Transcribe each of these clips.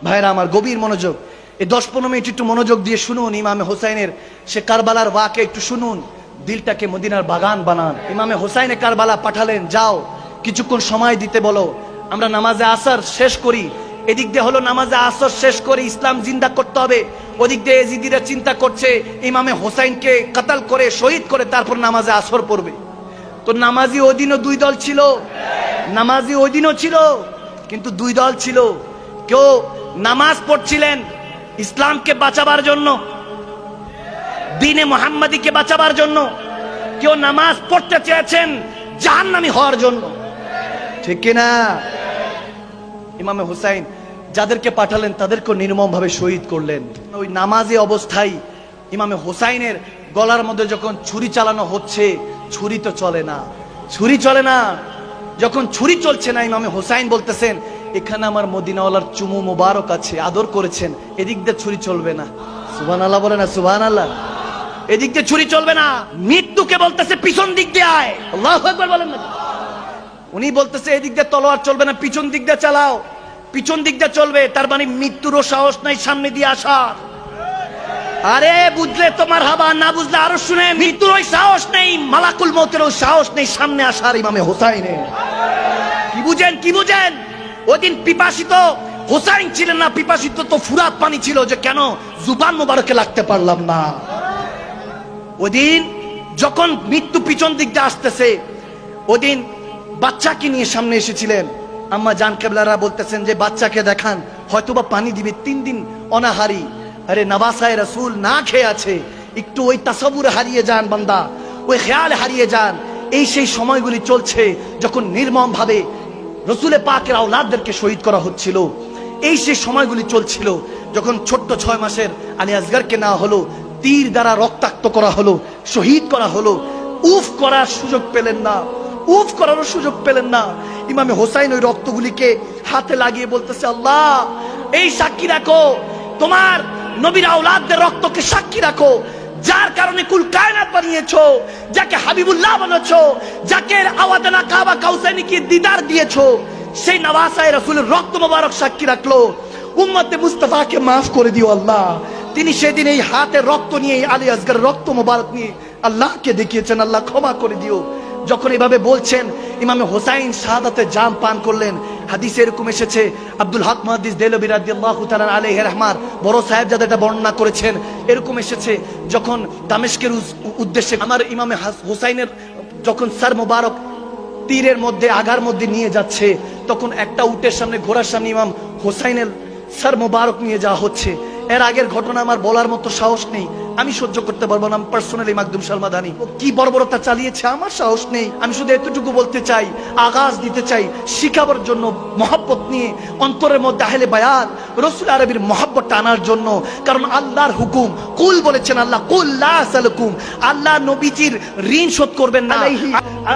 ভাইরা আমার, গভীর মনোযোগ, এই 10-15 মিনিট একটু মনোযোগ দিয়ে শুনুন। ইমামে হোসাইনের সে কারবালার ওয়াকে একটু শুনুন, দিলটাকে মদিনার বাগান বানান। ইমামে হোসাইনে কারবালা পাঠালেন, যাও কিছুক্ষণ সময় দিতে বলো, আমরা নামাজে আসর শেষ করি। এদিক দিয়ে হলো নামাজে আসর শেষ করে ইসলাম জিন্দা করতে হবে, ওদিক দিয়ে এজিদিরা চিন্তা করছে ইমামে হোসাইনকে কতল করে শহীদ করে তারপর নামাজে আসর পড়বে। তো নামাজি ওই দিনও দুই দল ছিল, নামাজি ওই দিনও ছিল, কিন্তু দুই দল ছিল। কেউ নামাজ পড়ছিলেন ইসলামকে বাঁচাবার জন্য, দ্বীনে মুহাম্মাদীকে বাঁচাবার জন্য, কেউ নামাজ পড়তে চেয়েছেন জাহান্নামী হওয়ার জন্য, ঠিক কিনা? ইমামে হুসাইন যাদেরকে পাঠালেন তাদেরকে নির্মম ভাবে শহীদ করলেন। ওই নামাজি অবস্থায় ইমামে হুসাইনের গলার মধ্যে যখন ছুরি চালানো হচ্ছে, ছুরি তো চলে না, ছুরি চলে না। যখন ছুরি চলছে না, ইমামে হুসাইন বলতেছেন এখানে আমার মদিনাওয়ালার চুমু মোবারক আছে, আদর করেছেন, এদিক দিয়ে ছুরি চলবে না। সুবহানাল্লাহ বলে না, সুবহানাল্লাহ। এদিক দিয়ে ছুরি চলবে না। মৃত্যুকে বলতেছে পিছন দিক দিয়ে আয়, আল্লাহু আকবার বলেন না। উনি বলতেছে এদিক দিয়ে তলোয়ার চলবে না, পিছন দিক দিয়ে চালাও, পিছন দিক দিয়ে চলবে। তার মানে মৃত্যুরও সাহস নাই সামনে দিয়ে আসার। আরে বুঝলে তোমার হাবা, না বুঝলে আরো শুনে, মৃত্যুর ওই সাহস নেই, মালাকুল মউতেরও সাহস নেই সামনে আসার ইমামে হোসাইনে। কি বুঝেন, কি বুঝেন? ওদিন পিপাসিত হোসাইন ছিলেন না, পিপাসিত তো ফুরাত পানি ছিল, যে কেন জুবান মোবারকে লাগতে পারলাম না। ওদিন যখন মৃত্যু পিছন দিক দিয়ে আসতেছে, ওদিন বাচ্চাকে নিয়ে সামনে এসেছিলেন। আম্মা জান কেবলারা বলতেছেন যে বাচ্চাকে দেখান, হয়তোবা পানি দিবে, 3 দিন অনাহারি। আরে নওয়াসায়ে রাসূল না খেয়ে আছে, একটু ওই তাসাব্বুরে হারিয়ে যান বান্দা, ওই খেয়ালে হারিয়ে যান। এই সেই সময়গুলি চলছে যখন নির্মম ভাবে রসুলে পাকের আওলাদদেরকে শহীদ করা হচ্ছিল। এই সেই সময়গুলি চলছিল যখন ছোট্ট 6 মাসের আলী আসগরকে নেওয়া হলো, তীর দ্বারা রক্তাক্ত করা হলো, শহীদ করা হলো। উফ করার সুযোগ পেলেন না, উফ করারও সুযোগ পেলেন না। ইমামে হোসাইন ওই রক্তগুলিকে হাতে লাগিয়ে বলতেছে, আল্লাহ এই সাক্ষী রাখো, তোমার নবীর আওলাদদের রক্তকে সাক্ষী রাখো, যার কারণে কুল কায়নাত বানিয়েছো, যাকে হাবিবুল্লাহ বানাচ্ছো, যাকে আওয়াদানা কাবা কাউসাইনিকে দিদার দিয়েছো, সেই নওয়াসায়ে রাসূলের রক্ত মোবারক সাক্ষী রাখলো। উম্মতে মুস্তাফাকে মাফ করে দিও আল্লাহ। তিনি সেদিন এই হাতে রক্ত নিয়ে, আলী আসগরের রক্ত মোবারক নিয়ে আল্লাহকে দেখিয়েছেন, আল্লাহ ক্ষমা করে দিও। যখন এভাবে বলছেন, ইমামে হোসাইন শাহাদাতে জাম পান করলেন। হাদিসে এরকম এসেছে, আব্দুল হক মুহাদ্দিস দেহলভী রাদিয়াল্লাহু তাআলা আলাইহি রহমান বড় সাহেবজাদা এটা বর্ণনা করেছেন। এরকম এসেছে, যখন দামেস্কের উদ্দেশ্যে আমার ইমামে হোসাইনের যখন সর মোবারক তীরের মধ্যে আগার মধ্যে নিয়ে যাচ্ছে, তখন একটা উটের সামনে, ঘোড়ার সামনে ইমাম হোসাইনের সর মোবারক নিয়ে যাওয়া হচ্ছে। এর আগের ঘটনা আমার বলার মতো সাহস নেই, আমি সহ্য করতে পারবো না। পার্সোনালি মাকদুম সালমাদানি কি বর্বরতা চালিয়েছে, আমার সাহস নেই। আমি শুধু এতটুকু বলতে চাই, আগাজ দিতে চাই, শিখাবার জন্য, মহব্বত নিয়ে অন্তরের মধ্যে আহলে বায়াত রাসূল আরবির মহব্বতটা আনার জন্য। কারণ আল্লাহর হুকুম, কুল বলেছেন আল্লাহ, কুল লা আসালুকুম, আল্লাহ নবীজির ঋণ শোধ করবেন না,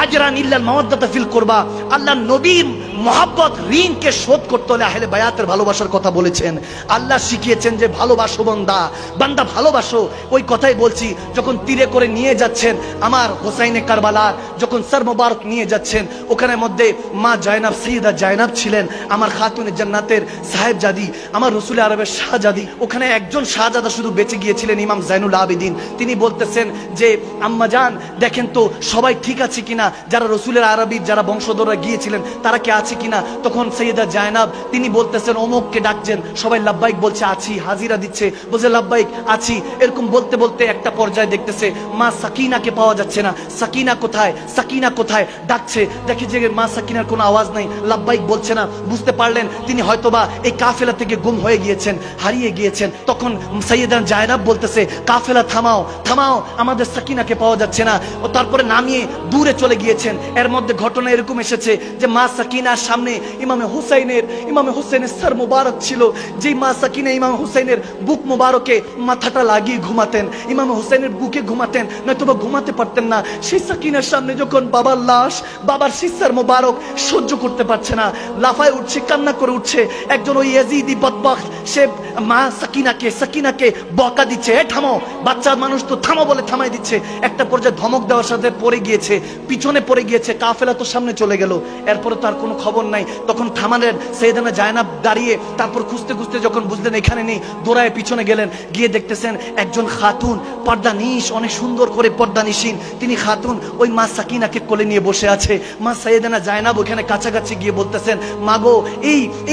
আজরান ইল্লাল মাওয়াদ্দাতা ফিল কুরবা। আল্লাহ নবীর মহব্বত, ঋণকে শোধ করতে হলে আহলে বায়াতের ভালোবাসার কথা বলেছেন। আল্লাহ শিখিয়েছেন যে ভালোবাসো বান্দা, বান্দা ভালোবাসো। ওই কথাই বলছি, যখন তীরে করে নিয়ে যাচ্ছেন আমার হোসাইনে কারবালার, যখন সর মোবারক নিয়ে যাচ্ছেন, ওখানে মধ্যে মা জায়নাব, সৈয়দা জায়নাব ছিলেন, আমার খাতুনে জান্নাতের সাহেবজাদি, আমার রসুল আরবের শাহজাদি। ওখানে একজন শাহজাদা শুধু বেঁচে গিয়েছিলেন, ইমাম জাইনুল আবেদিন। তিনি বলতেছেন যে আম্মা জান দেখেন তো সবাই ঠিক আছে কিনা, যারা রসুলের আরবির যারা বংশধররা গিয়েছিলেন তারা কে আছে কিনা। তখন সৈয়দা জায়নাব তিনি বলতেছেন, অমুককে ডাকছেন, সবাই লাব্বাইক বলছে, আছি, হাজিরা দিচ্ছে, বলছে লাব্বাইক আছি। এরকম বলতে বলতে একটা পর্যায়ে দেখতেছে মা সাকিনাকে পাওয়া যাচ্ছে না, সাকিনা কোথায়, সাকিনা কোথায়, ডাকছে, দেখে যে মা সাকিনার কোনো আওয়াজ নাই, লাব্বাইক বলছে না। বুঝতে পারলেন তিনি হয়তোবা এই কাফেলা থেকে গুম হয়ে গিয়েছেন, হারিয়ে গিয়েছেন। তখন সৈয়দা জায়নাব বলতেছে, কাফেলা থামাও, থামাও, আমাদের সাকিনাকে পাওয়া যাচ্ছে না। ও তারপরে নামিয়ে দূরে চলে গিয়েছেন। এর মধ্যে ঘটনা এরকম এসেছে যে মা সাকিনার সামনে ইমামে হুসাইনের সর মোবারক ছিল, যে মা সাকিনা ইমাম হুসাইনের বুক মোবারকে মাথাটা লাগিয়ে ঘুম ঘুমাতেন, ইমাম হোসেনের বুকে ঘুমাতেন, নয়তোবা ঘুমাতে পারতেন না। সেই সাকিনার সামনে যখন বাবার লাশ, বাবার সিসার মোবারক সহ্য করতে পারছে না, লাফায় উঠছে, কান্না করে উঠছে। একজন ওই ইয়াজিদি বদবখত সে মা সাকিনাকে বকা দিচ্ছে, এ থামো, বাচ্চা মানুষ তো থামো বলে থামাই দিচ্ছে। একটা পর্যায়ে ধমক দেওয়ার সাথে পড়ে গিয়েছে, পিছনে পড়ে গিয়েছে, কাফেলা তো সামনে চলে গেল। এরপরে তার কোনো খবর নাই। তখন থামালেন সাইয়েদানা জায়নাব দাঁড়িয়ে, তারপর খুঁজতে খুঁজতে যখন বুঝলেন এখানে নেই, দৌড়ায় পিছনে গেলেন। গিয়ে দেখতেছেন একজন খাতুন পর্দানিশ, অনেক সুন্দর করে পর্দানিশীন তিনি খাতুন ওই মা সাকিনাকে কোলে নিয়ে বসে আছে। মা সাইয়েদানা জায়নাব ওখানে কাছাকাছি গিয়ে বলতেছেন, মাগো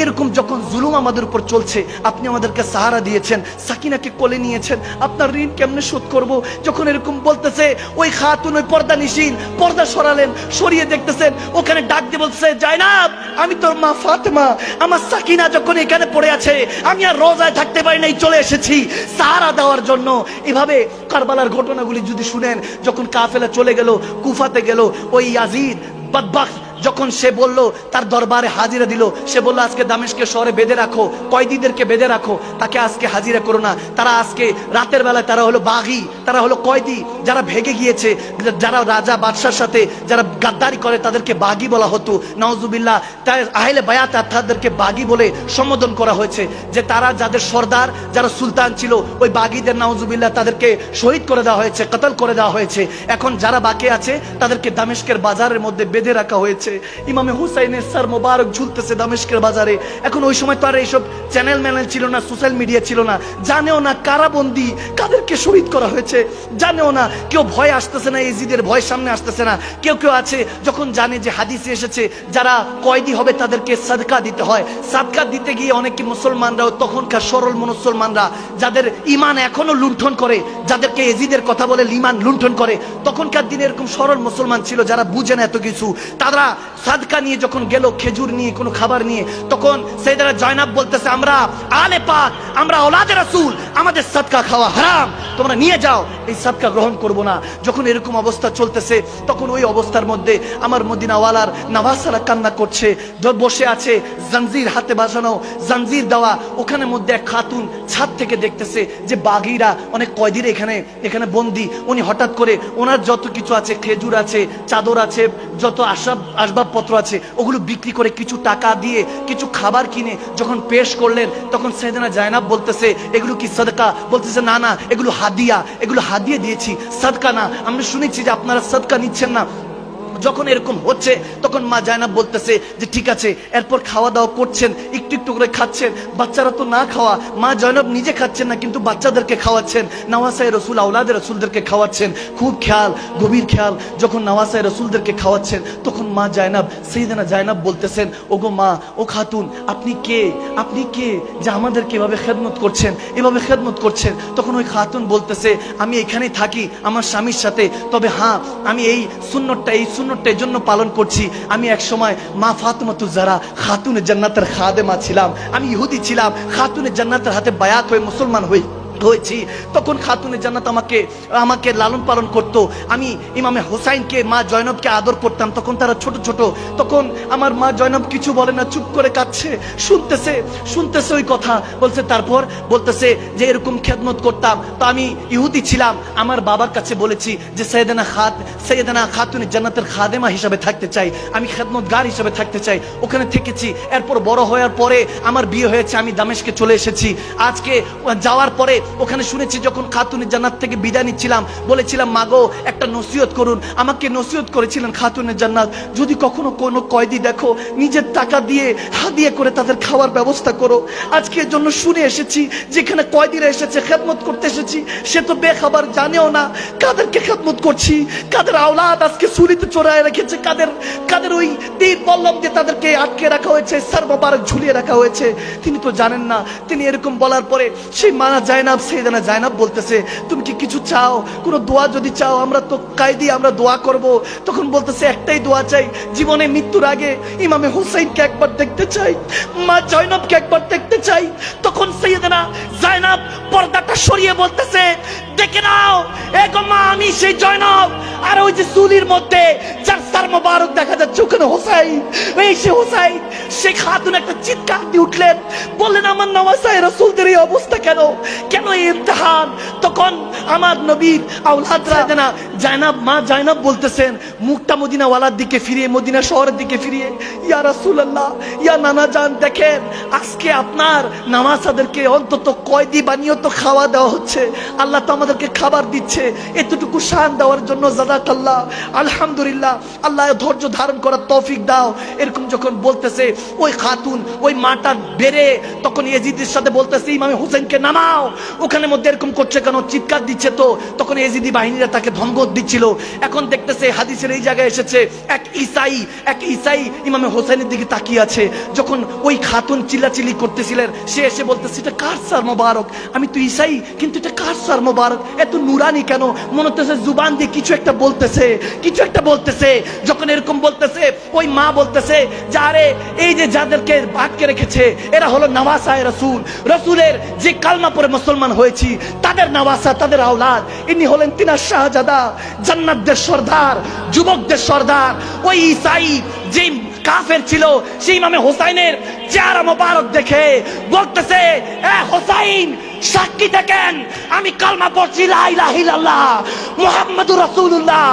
এরকম যখন জুলুম আমাদের উপর চলছে, আপনি আমাদেরকে সাহারা দিয়েছেন, সাকিনাকে কোলে নিয়েছেন, আপনার ঋণ কেমনে শোধ করব? যখন এরকম বলতেছে, ওই খাতুন ওই পর্দানিশীন পর্দা সরালেন, সরিয়ে দেখতেছেন ওখানে ডাক দিয়ে বলতেছে, জায়নাব আমি তোর মা ফাতেমা, আমার সাকিনা যখন এখানে পড়ে আছে আমি আর রোজায় থাকতে পারি নাই, চলে এসেছি সাহারা দেওয়ার জন্য। এভাবে কারবালার ঘটনাগুলি যদি শুনেন, যখন কাফেলা চলে গেল, কুফাতে গেল, ওই ইয়াজিদ বদবখত যখন সে বলল, তার দরবারে হাজিরা দিল, সে বলল আজকে দামেস্কের শহরে বেঁধে রাখো, কয়েদিদেরকে বেঁধে রাখো, তাকে আজকে হাজিরা করো না। তারা আজকে রাতের বেলায় তারা হলো বাগী, তারা হলো কয়েদি, যারা ভেগে গিয়েছে, যারা রাজা বাদশার সাথে যারা গাদ্দারি করে তাদেরকে বাগী বলা হতো। নাউজুবিল্লাহ, তাই আহলে বায়াত তাদেরকে বাগী বলে সম্বোধন করা হয়েছে, যে তারা যাদের সর্দার, যারা সুলতান ছিল, ওই বাগীদের নাউজুবিল্লাহ তাদেরকে শহীদ করে দেওয়া হয়েছে, কতল করে দেওয়া হয়েছে। এখন যারা বাকি আছে তাদেরকে দামেস্কের বাজারের মধ্যে বেঁধে রাখা হয়েছে। ইমামে হুসাইনের স্যার মোবারক ঝুলতেছে দামেস্কের বাজারে। এখন ওই সময় তো আর এইসব চ্যানেল ম্যানেল ছিল না, সোশ্যাল মিডিয়া ছিল না, জানেও না কারাবন্দি কাদেরকে শহীদ করা হয়েছে, জানেও না। কেউ ভয় আসতেছে না, ইজিদের ভয় সামনে আসতেছে না। কেউ কেউ আছে যখন জানে যে হাদিসে এসেছে যারা কয়েদি হবে তাদেরকে সাদকা দিতে হয়, সাদকা দিতে গিয়ে অনেকে মুসলমানরাও, তখনকার সরল মুসলমানরা যাদের ইমান এখনো লুণ্ঠন করে, যাদেরকে এজিদের কথা বলে ইমান লুণ্ঠন করে, তখনকার দিনে এরকম সরল মুসলমান ছিল যারা বুঝে না এত কিছু, তারা সাদকা নিয়ে যখন গেল, খেজুর নিয়ে, কোনো খাবার নিয়ে, তখন সাইয়েদানা জায়নাব বলতেছে, আমরা আলে পাক, আমরা ওলাদে রাসূল, আমাদের সাদকা খাওয়া হারাম, তোমরা নিয়ে যাও, এই সাদকা গ্রহণ করব না। যখন এরকম অবস্থা চলতেছে, তখন ওই অবস্থার মধ্যে আমার মদিনাওয়ালার নওয়াসারা কান্না করছে, বসে আছে, জাঞ্জির হাতে বাজানো, জাঞ্জির দেওয়া, ওখানে মধ্যে এক খাতুন ছাদ থেকে দেখতেছে যে বাগীরা, অনেক কয়েদিরা এখানে বন্দী। উনি হঠাৎ করে ওনার যত কিছু আছে, খেজুর আছে, চাদর আছে, যত আসবাবপত্র আছে, ওগুলো বিক্রি করে কিছু টাকা দিয়ে কিছু খাবার কিনে যখন পেশ করলেন, তখন সাইয়েদানা জায়নাব বলতেছে, এগুলো কি সাদকা? বলতেছে, না না, এগুলো হাদিয়া দিয়েছি, সাদকা না। আমরা শুনেছি যে আপনারা সাদকা নিচ্ছেন না। যখন এরকম হচ্ছে, তখন মা জায়নাব বলতেছে যে ঠিক আছে। এরপর খাওয়া দাওয়া করছেন, একটু একটু করে খাচ্ছেন, বাচ্চারা তো না খাওয়া, মা জায়নাব নিজে খাচ্ছেন না, কিন্তু বাচ্চাদেরকে খাওয়াচ্ছেন, নওয়াসায়ে রসুল, আওলাদে রসুলদেরকে খাওয়াচ্ছেন। খুব খেয়াল, গভীর খেয়াল। যখন নওয়াসায়ে রসুলদেরকে খাওয়াচ্ছেন, তখন মা জায়নাব, সাইয়েদানা জায়নাব বলতেছেন, ওগো মা, ও খাতুন, আপনি কে যে আমাদেরকে এভাবে খেদমত করছেন, এভাবে খেদমত করছেন? তখন ওই খাতুন বলতেছে, আমি এখানেই থাকি আমার স্বামীর সাথে, তবে হ্যাঁ, আমি এই সুন্নতটা এই জন্য পালন করছি। আমি এক সময় মা ফাতেমাতুজ জাহরা খাতুনে জান্নাতের খাদেমা ছিলাম, আমি ইহুদি ছিলাম, খাতুনে জান্নাতের হাতে বায়াত হয়ে মুসলমান হয়েছি। তখন খাতুনে জান্নাত আমাকে লালন পালন করতো। আমি ইমামে হোসাইনকে, মা জয়নবকে আদর করতাম। তখন তারা ছোট ছোট, তখন আমার মা জয়নব কিছু বলে না, চুপ করে কাঁদছে, শুনতেছে ওই কথা। বলছে, তারপর বলতেছে যে এরকম খেদমত করতাম, তো আমি ইহুদি ছিলাম, আমার বাবার কাছে বলেছি যে সাইয়েদানা খাতুনে জান্নাতের খাদেমা হিসাবে থাকতে চাই, আমি খেদমতগার হিসাবে থাকতে চাই। ওখানে থেকেছি। এরপর বড় হওয়ার পরে আমার বিয়ে হয়েছে, আমি দামেস্কে চলে এসেছি। আজকে যাওয়ার পরে ওখানে শুনেছি, যখন খাতুনে জান্নাত থেকে বিদায় নিচ্ছিলাম, বলেছিলাম, মাগো একটা নসিহত করুন। আমাকে নসিহত করেছিলেন খাতুনে জান্নাত, যদি কখনো কোনো কয়েদি দেখো, নিজের টাকা দিয়ে হাদিয়া করে তাদের খাওয়ার ব্যবস্থা করো। আজকে এর জন্য শুনে এসেছি, যেখানে কয়েদিরা এসেছে, খেদমত করতে এসেছি, সে তো বেখবর, জানেও না কাদেরকে খেদমত করছি, কাদের আওলাদ আজকে সুলিতে চড়ায় রেখেছে, কাদের ওই তীর বল্লম দিয়ে তাদেরকে আটকে রাখা হয়েছে, সার মোবারক ঝুলিয়ে রাখা হয়েছে, তিনি তো জানেন না। তিনি এরকম বলার পরে সেই মানা জায়নাব, সাইয়েদানা জায়নাব বলতেছে, তুমি কি কিছু চাও? কোনো দোয়া যদি চাও, আমরা তো কায়দি, আমরা দোয়া করব। তখন বলতেছে, একটাই দোয়া চাই, জীবনে মৃত্যুর আগে ইমামে হুসাইনকে একবার দেখতে চাই, মা জয়নবকে একবার দেখতে চাই। তখন সাইয়েদানা জায়নাব পর্দাটা সরিয়ে বলতেছে, দেখে নাও, এগো মা, আমি সেই জয়নব, আর ওই যে চুলির মধ্যে যার তার মোবারক দেখা যাচ্ছে ওখানে হোসাইন। এই সে হোসাইন, সে খাতুন একটা চিৎকার দিয়ে উঠলেন, বললেন আমার নওয়াসায়ে রাসূলদের এই অবস্থা কেন, কেন এই ইমতিহান? তখন আমার নবীর আওলাদরা না জায়নাব, মা জায়নাব বলতেছেন মুখটা মদিনা ওয়ালার দিকে ফিরিয়ে, মদিনা শহরের দিকে ফিরিয়ে, ইয়া রাসূলুল্লাহ, ইয়া নানা জান, দেখেন আজকে আপনার নামাজাদেরকে অন্তত কয়দি বানিয়ে তো খাওয়া দেওয়া হচ্ছে, আল্লাহ তো আমাদেরকে খাবার দিচ্ছে, এতটুকু শান দেওয়ার জন্য জাযাকাল্লাহ, আলহামদুলিল্লাহ, আল্লাহ ধৈর্য ধারণ করার তৌফিক দাও। এরকম যখন বলতেছে ওই খাতুন, ওই মাটা বেড়ে তখন ইয়েজিদের সাথে বলতেছে ইমামে হোসেনকে নামাও। ওখানে মধ্যে এরকম করছে কেন, চিৎকার দিচ্ছে তো। তখন ইয়েজিদি বাহিনীরা তাকে ধমক দিচ্ছিল। এখন দেখতেছে হাদিসের এই জায়গায় এসেছে এক ঈসাই ইমামে হোসেনের দিকে তাকিয়ে আছে। যখন ওই খাতুন চিল্লাচিল্লি করতেছিলেন, সে এসে বলতেছে এটা কার স্যার মোবারক, আমি তো ঈসাই, কিন্তু এটা কার স্যার মোবারক, এত নুরানি কেন, মনে হচ্ছে জুবান দিয়ে কিছু একটা বলতেছে। যখন এরকম বলতেছে, ওই মা বলতেছে যে আরে এই যে যাদেরকে আটকে রেখেছে এরা হলো নওয়াসায়ে রাসূল, রাসূলের যে কালমা পড়ে মুসলমান হয়েছি তাদের নওয়াসা, তাদের আওলাদ। ইনি হলেন তিনার শাহজাদা, জান্নাতদের সর্দার, যুবকদের সর্দার। ওই ঈসাই যে কাফের ছিল, সেই ইমামে হোসাইনের চেহারা মোবারক দেখে বলতেছে এ হোসাইন, সাক্ষী দেখেন আমি কালমা পড়ছি লা ইলাহা ইল্লাল্লাহ মুহাম্মাদুর রাসূলুল্লাহ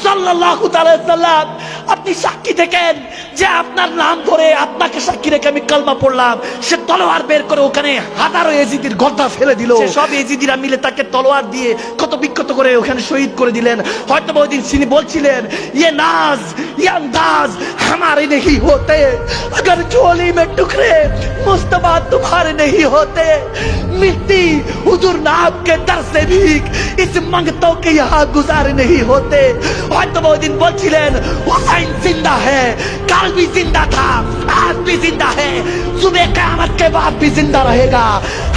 সাল্লাল্লাহু তাআলা সাল্লাম। আপনি সাক্ষী দেখেন যে আপনার নাম ধরে আপনাকে সাক্ষী রেখে আমি কালমা পড়লাম। সে তলোয়ার বের করে ওখানে হাজারো ইয়েজিদির গর্দা ফেলে দিল। সব ইয়েজিদিরা মিলে তাকে তলোয়ার দিয়ে কত বিক্ষত করে ওখানে শহীদ করে দিলেন। হয়তো ওই দিন তিনি বলছিলেন ये नाज ये अंदाज हमारे नहीं होते, अगर झोली में टुकड़े मुस्तफा तुम्हारे नहीं होते, मिट्टी हुजूर नाब के दर से भी इस मंगतों के यहाँ गुजारे नहीं होते। হয়তো ওই দিন বলছিলেন हुसैन जिंदा है, कल भी जिंदा था, आज भी जिंदा है, सुबह क़यामत के बाद भी जिंदा रहेगा।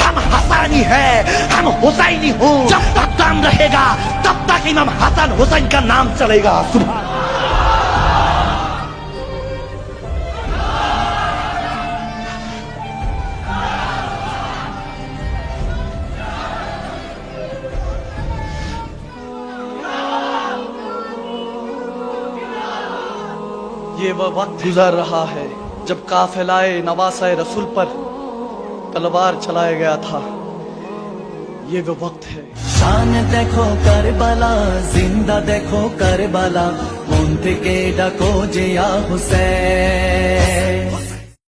हम हसानी है, हम हुसैनी हूँ, जब तक दम रहेगा तब तक इमाम हसन हुसैन का नाम चलेगा। सुभान ये वह वक्त गुजर रहा है जब काफिलाए नवासाए रसूल पर तलवार चलाया गया था। ये वो वक्त है। शान देखो करबला, जिंदा देखो करबला, मन থেকে ডাকো যে ইয়া হুসেন।